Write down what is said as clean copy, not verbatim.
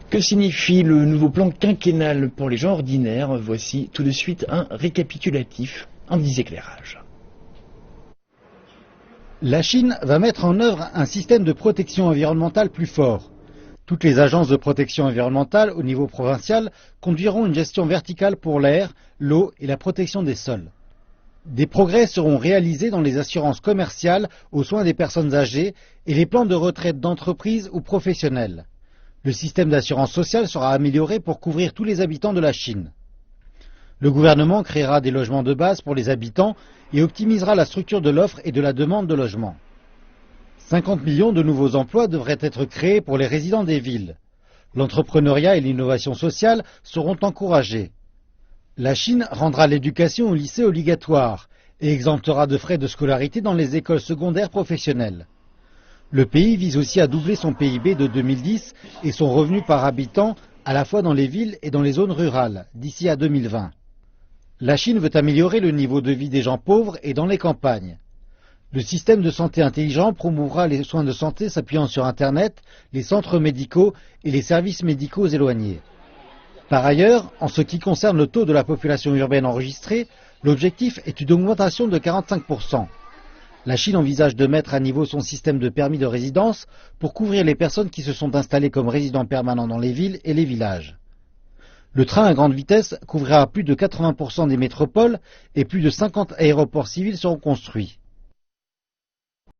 Que signifie le nouveau plan quinquennal pour les gens ordinaires? Voici tout de suite un récapitulatif en 10 éclairages. La Chine va mettre en œuvre un système de protection environnementale plus fort. Toutes les agences de protection environnementale au niveau provincial conduiront une gestion verticale pour l'air, l'eau et la protection des sols. Des progrès seront réalisés dans les assurances commerciales aux soins des personnes âgées et les plans de retraite d'entreprises ou professionnels. Le système d'assurance sociale sera amélioré pour couvrir tous les habitants de la Chine. Le gouvernement créera des logements de base pour les habitants et optimisera la structure de l'offre et de la demande de logement. 50 millions de nouveaux emplois devraient être créés pour les résidents des villes. L'entrepreneuriat et l'innovation sociale seront encouragés. La Chine rendra l'éducation au lycée obligatoire et exemptera de frais de scolarité dans les écoles secondaires professionnelles. Le pays vise aussi à doubler son PIB de 2010 et son revenu par habitant à la fois dans les villes et dans les zones rurales d'ici à 2020. La Chine veut améliorer le niveau de vie des gens pauvres et dans les campagnes. Le système de santé intelligent promouvra les soins de santé s'appuyant sur Internet, les centres médicaux et les services médicaux éloignés. Par ailleurs, en ce qui concerne le taux de la population urbaine enregistrée, l'objectif est une augmentation de 45%. La Chine envisage de mettre à niveau son système de permis de résidence pour couvrir les personnes qui se sont installées comme résidents permanents dans les villes et les villages. Le train à grande vitesse couvrira plus de 80% des métropoles et plus de 50 aéroports civils seront construits.